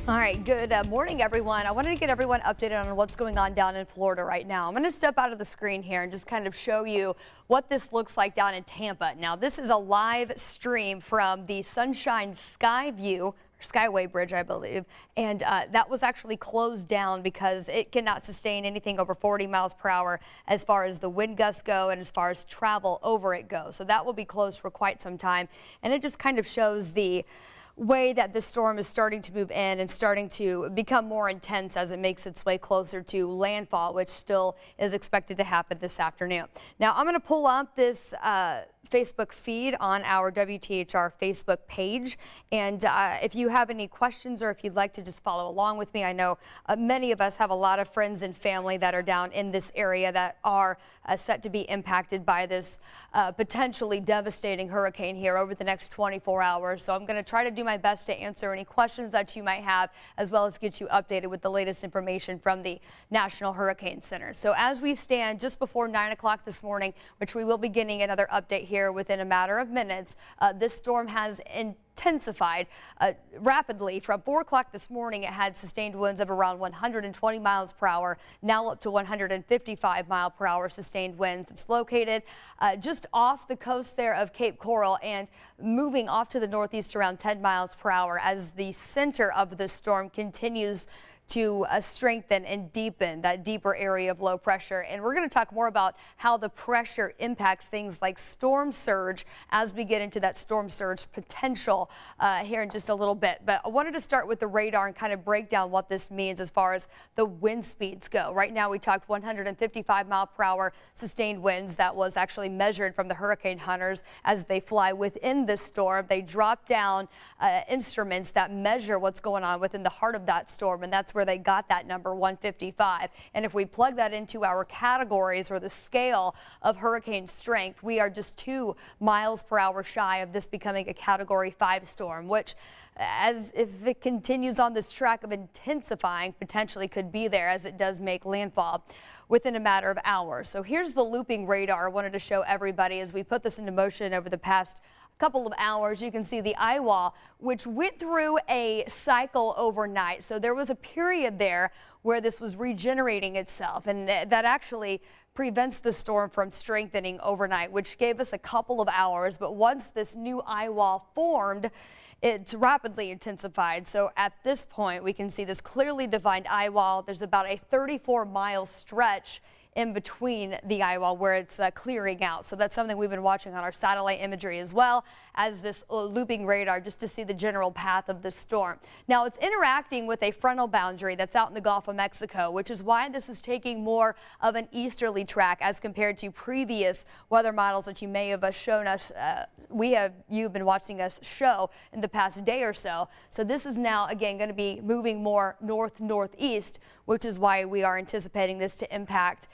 All right, good morning, everyone. I wanted to get everyone updated on what's going on down in Florida right now. I'm going to step out of the screen here and just kind of show you what this looks like down in Tampa. Now, this is a live stream from the Sunshine Skyway Bridge, I believe, and that was actually closed down because it cannot sustain anything over 40 miles per hour as far as the wind gusts go and as far as travel over it goes. So that will be closed for quite some time, and it just kind of shows the way that this storm is starting to move in and starting to become more intense as it makes its way closer to landfall, which still is expected to happen this afternoon. Now, I'm going to pull up this Facebook feed on our WTHR Facebook page, and if you have any questions or if you'd like to just follow along with me, I know many of us have a lot of friends and family that are down in this area that are set to be impacted by this potentially devastating hurricane here over the next 24 hours. So I'm going to try to do my best to answer any questions that you might have, as well as get you updated with the latest information from the National Hurricane Center. So as we stand just before 9 o'clock this morning, which we will be getting another update here within a matter of minutes, this storm has intensified rapidly. From 4 o'clock this morning, it had sustained winds of around 120 miles per hour, now up to 155 mile per hour sustained winds. It's located just off the coast there of Cape Coral and moving off to the northeast around 10 miles per hour as the center of the storm continues to strengthen and deepen that deeper area of low pressure. And we're going to talk more about how the pressure impacts things like storm surge as we get into that storm surge potential here in just a little bit. But I wanted to start with the radar and kind of break down what this means as far as the wind speeds go. Right now we talked 155 mile per hour sustained winds. That was actually measured from the hurricane hunters as they fly within the storm. They drop down instruments that measure what's going on within the heart of that storm, and that's where they got that number 155. And if we plug that into our categories or the scale of hurricane strength, we are just 2 miles per hour shy of this becoming a Category 5 storm, which, as if it continues on this track of intensifying, potentially could be there as it does make landfall within a matter of hours. So here's the looping radar I wanted to show everybody as we put this into motion over the past couple of hours. You can see the eye wall, which went through a cycle overnight. So there was a period there where this was regenerating itself, and that actually prevents the storm from strengthening overnight, which gave us a couple of hours. But once this new eye wall formed, it's rapidly intensified. So at this point, we can see this clearly defined eye wall. There's about a 34-mile stretch in between the eye wall where it's clearing out. So that's something we've been watching on our satellite imagery as well as this looping radar, just to see the general path of the storm. Now, it's interacting with a frontal boundary that's out in the Gulf of Mexico, which is why this is taking more of an easterly track as compared to previous weather models that you may have shown us. You've been watching us show in the past day or so. So this is now again going to be moving more north-northeast, which is why we are anticipating this to impact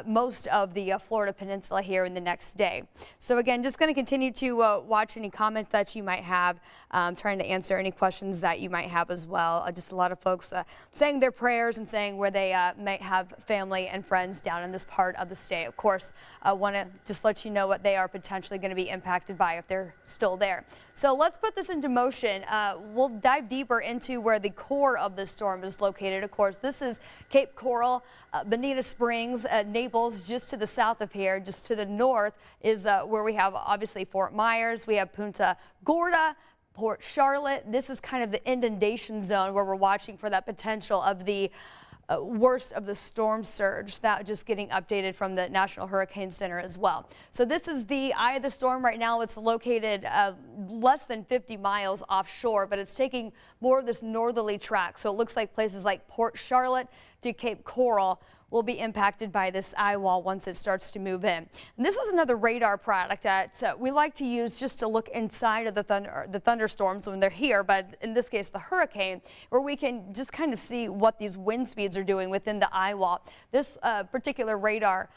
most of the Florida Peninsula here in the next day. So again, just going to continue to watch any comments that you might have, trying to answer any questions that you might have as well. Just a lot of folks saying their prayers and saying where they might have family and friends down in this part of the state. Of course, I want to just let you know what they are potentially going to be impacted by if they're still there. So let's put this into motion. We'll dive deeper into where the core of the storm is located. Of course, this is Cape Coral, Bonita Springs, Naples, just to the south of here. Just to the north is where we have obviously Fort Myers. We have Punta Gorda, Port Charlotte. This is kind of the inundation zone where we're watching for that potential of the worst of the storm surge. That just getting updated from the National Hurricane Center as well. So this is the eye of the storm right now. It's located less than 50 miles offshore, but it's taking more of this northerly track. So it looks like places like Port Charlotte to Cape Coral will be impacted by this eye wall once it starts to move in. And this is another radar product that we like to use just to look inside of the thunderstorms when they're here, but in this case the hurricane, where we can just kind of see what these wind speeds are doing within the eye wall. This particular radar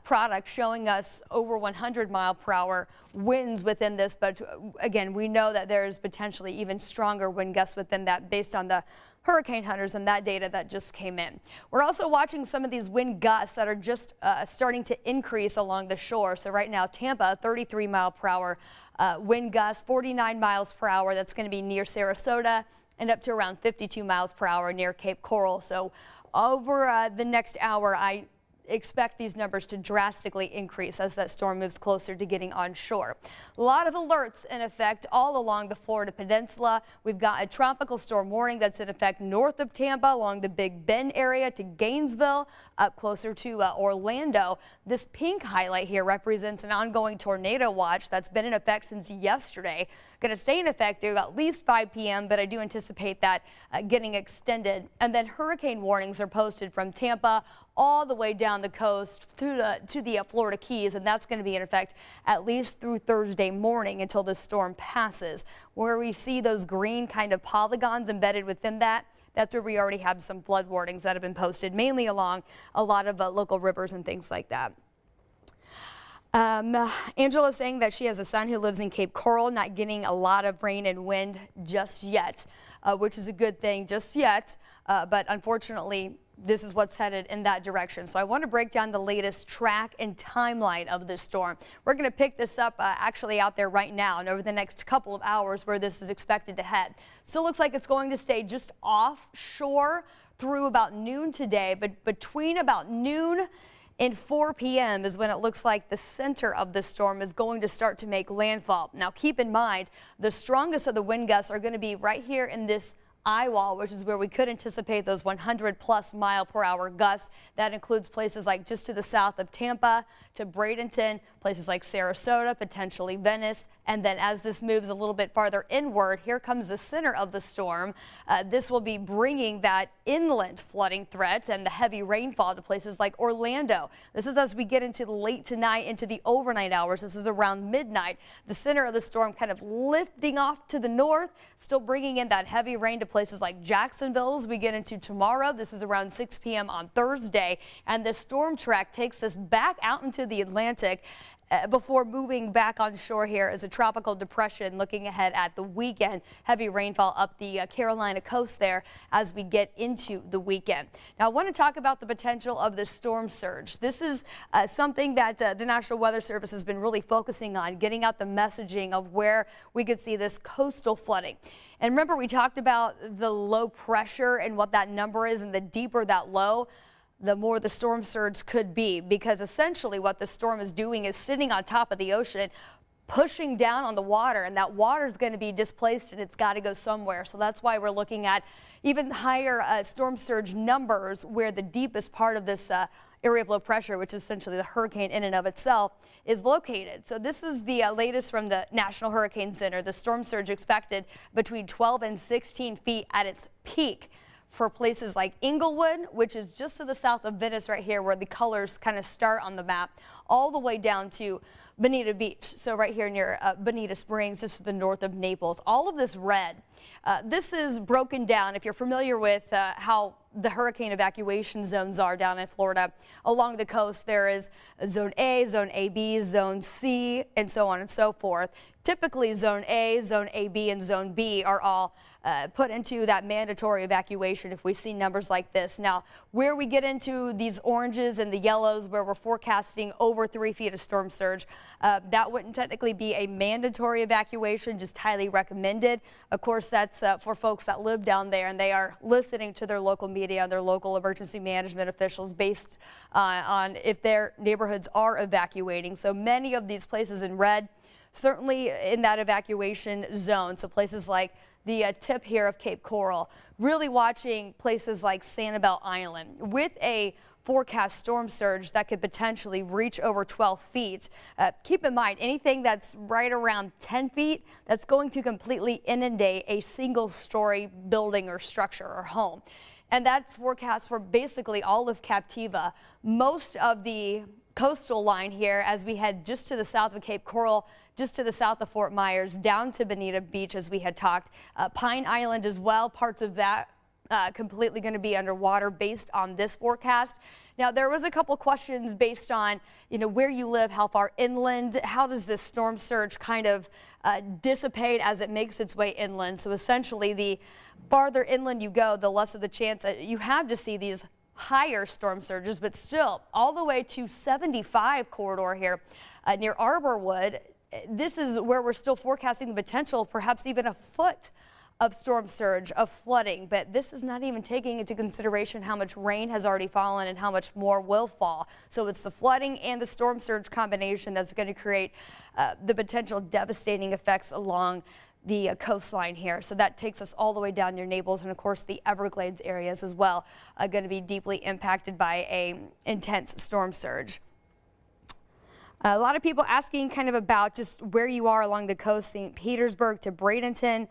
product showing us over 100 mile per hour winds within this, but again, we know that there's potentially even stronger wind gusts within that based on the hurricane hunters and that data that just came in. We're also watching some of these wind gusts that are just starting to increase along the shore. So right now, Tampa, 33 mile per hour wind gusts, 49 miles per hour. That's going to be near Sarasota and up to around 52 miles per hour near Cape Coral. So over the next hour, I expect these numbers to drastically increase as that storm moves closer to getting onshore. A lot of alerts in effect all along the Florida peninsula. We've got a tropical storm warning that's in effect north of Tampa along the Big Bend area to Gainesville, up closer to Orlando. This pink highlight here represents an ongoing tornado watch that's been in effect since yesterday. Going to stay in effect through at least 5 p.m., but I do anticipate that getting extended. And then hurricane warnings are posted from Tampa all the way down the coast to the Florida Keys, and that's going to be in effect at least through Thursday morning until the storm passes. Where we see those green kind of polygons embedded within that, that's where we already have some flood warnings that have been posted, mainly along a lot of local rivers and things like that. Angela saying that she has a son who lives in Cape Coral, not getting a lot of rain and wind just yet, which is a good thing just yet, but unfortunately this is what's headed in that direction. So I want to break down the latest track and timeline of this storm. We're going to pick this up actually out there right now and over the next couple of hours where this is expected to head. Still looks like it's going to stay just offshore through about noon today, but between about noon and 4 p.m. is when it looks like the center of the storm is going to start to make landfall. Now keep in mind, the strongest of the wind gusts are going to be right here in this eye wall, which is where we could anticipate those 100+ mile/hour gusts. That includes places like just to the south of Tampa to Bradenton, places like Sarasota, potentially Venice. And then as this moves a little bit farther inward, here comes the center of the storm. This will be bringing that inland flooding threat and the heavy rainfall to places like Orlando. This is as we get into the late tonight, into the overnight hours. This is around midnight. The center of the storm kind of lifting off to the north, still bringing in that heavy rain to places like Jacksonville as we get into tomorrow. This is around 6 p.m. on Thursday. And the storm track takes us back out into the Atlantic before moving back on shore here as a tropical depression. Looking ahead at the weekend, heavy rainfall up the Carolina coast there as we get into the weekend. Now I want to talk about the potential of the storm surge. This is something that the National Weather Service has been really focusing on, getting out the messaging of where we could see this coastal flooding. And remember, we talked about the low pressure and what that number is, and the deeper that low, the more the storm surge could be, because essentially what the storm is doing is sitting on top of the ocean, pushing down on the water, and that water is going to be displaced and it's got to go somewhere. So that's why we're looking at even higher storm surge numbers where the deepest part of this area of low pressure, which is essentially the hurricane in and of itself, is located. So this is the latest from the National Hurricane Center. The storm surge expected between 12 and 16 feet at its peak for places like Inglewood, which is just to the south of Venice right here, where the colors kind of start on the map, all the way down to Bonita Beach. So right here near Bonita Springs, just to the north of Naples. All of this red. This is broken down. If you're familiar with how the hurricane evacuation zones are down in Florida, along the coast, there is Zone A, Zone AB, Zone C, and so on and so forth. Typically, Zone A, Zone AB, and Zone B are all put into that mandatory evacuation if we see numbers like this. Now, where we get into these oranges and the yellows, where we're forecasting over 3 feet of storm surge, that wouldn't technically be a mandatory evacuation, just highly recommended. Of course, that's for folks that live down there and they are listening to their local media, their local emergency management officials based on if their neighborhoods are evacuating. So many of these places in red, certainly in that evacuation zone. So places like the tip here of Cape Coral, really watching places like Sanibel Island with a forecast storm surge that could potentially reach over 12 feet. Keep in mind, anything that's right around 10 feet, that's going to completely inundate a single-story building or structure or home. And that's forecast for basically all of Captiva. Most of the coastal line here as we head just to the south of Cape Coral, just to the south of Fort Myers, down to Bonita Beach as we had talked. Pine Island as well, parts of that completely going to be underwater based on this forecast. Now, there was a couple questions based on, where you live, how far inland, how does this storm surge kind of dissipate as it makes its way inland. So essentially, the farther inland you go, the less of the chance that you have to see these higher storm surges, but still all the way to 75 corridor here near Arborwood. This is where we're still forecasting the potential, perhaps even a foot of storm surge, of flooding, but this is not even taking into consideration how much rain has already fallen and how much more will fall. So it's the flooding and the storm surge combination that's going to create the potential devastating effects along the coastline here. So that takes us all the way down near Naples, and of course the Everglades areas as well are going to be deeply impacted by a intense storm surge. A lot of people asking kind of about just where you are along the coast, St. Petersburg to Bradenton.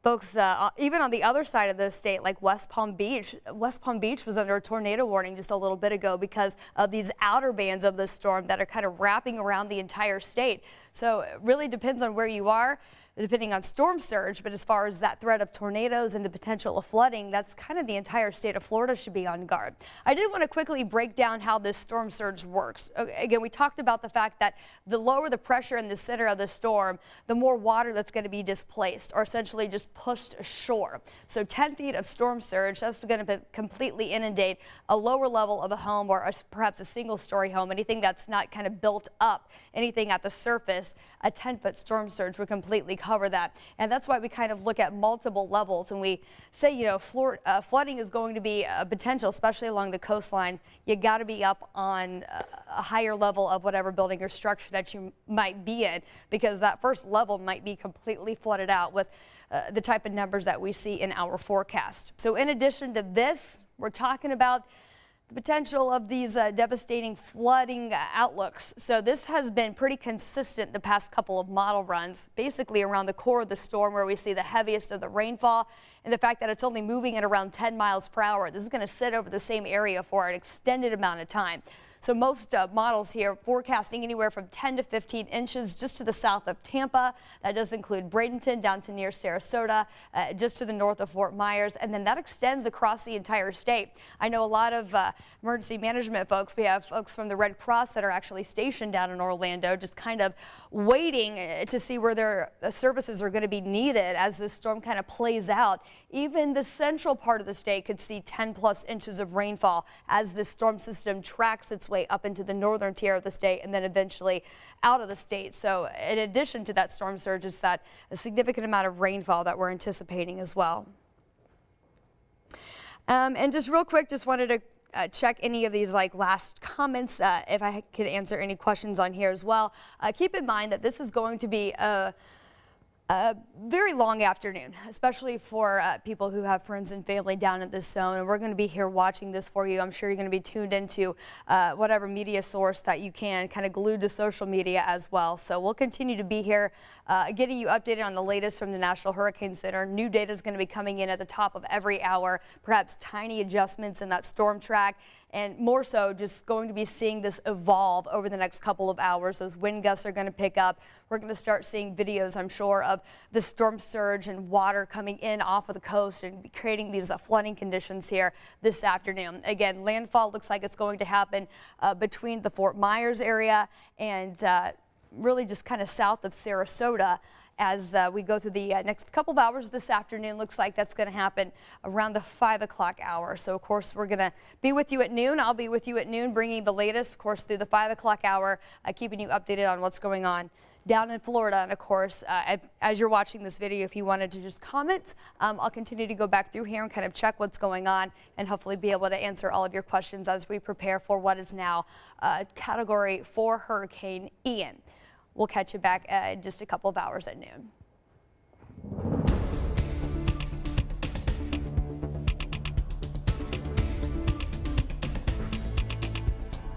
Folks, even on the other side of the state, like West Palm Beach was under a tornado warning just a little bit ago because of these outer bands of the storm that are kind of wrapping around the entire state. So it really depends on where you are, depending on storm surge. But as far as that threat of tornadoes and the potential of flooding, that's kind of the entire state of Florida should be on guard. I did want to quickly break down how this storm surge works. Again, we talked about the fact that the lower the pressure in the center of the storm, the more water that's going to be displaced or essentially just pushed ashore. So 10 feet of storm surge, that's going to completely inundate a lower level of a home or perhaps a single-story home, anything that's not kind of built up, anything at the surface. A 10-foot storm surge would completely cover that. And that's why we kind of look at multiple levels. And we say, you know, flooding is going to be a potential, especially along the coastline. You got to be up on a higher level of whatever building or structure that you might be in, because that first level might be completely flooded out with the type of numbers that we see in our forecast. So in addition to this, we're talking about the potential of these devastating flooding outlooks. So this has been pretty consistent the past couple of model runs, basically around the core of the storm where we see the heaviest of the rainfall, and the fact that it's only moving at around 10 miles per hour. This is going to sit over the same area for an extended amount of time. So most models here forecasting anywhere from 10 to 15 inches just to the south of Tampa. That does include Bradenton down to near Sarasota, just to the north of Fort Myers, and then that extends across the entire state. I know a lot of emergency management folks. We have folks from the Red Cross that are actually stationed down in Orlando, just kind of waiting to see where their services are going to be needed as this storm kind of plays out. Even the central part of the state could see 10+ inches of rainfall as this storm system tracks its way up into the northern tier of the state and then eventually out of the state. So in addition to that storm surge, is that a significant amount of rainfall that we're anticipating as well. And just real quick, just wanted to check any of these last comments, if I could answer any questions on here as well. Keep in mind that this is going to be a very long afternoon, especially for people who have friends and family down in this zone. And we're going to be here watching this for you. I'm sure you're going to be tuned into whatever media source that you can, kind of glued to social media as well. So we'll continue to be here getting you updated on the latest from the National Hurricane Center. New data is going to be coming in at the top of every hour, perhaps tiny adjustments in that storm track. And more so, just going to be seeing this evolve over the next couple of hours. Those wind gusts are going to pick up. We're going to start seeing videos, I'm sure, of the storm surge and water coming in off of the coast and creating these flooding conditions here this afternoon. Again, landfall looks like it's going to happen between the Fort Myers area and really just kind of south of Sarasota. As we go through the next couple of hours this afternoon, looks like that's going to happen around the 5 o'clock hour. So, of course, we're going to be with you at noon. I'll be with you at noon, bringing the latest, of course, through the 5 o'clock hour, keeping you updated on what's going on down in Florida. And, of course, as you're watching this video, if you wanted to just comment, I'll continue to go back through here and kind of check what's going on and hopefully be able to answer all of your questions as we prepare for what is now Category 4 Hurricane Ian. We'll catch you back in just a couple of hours at noon.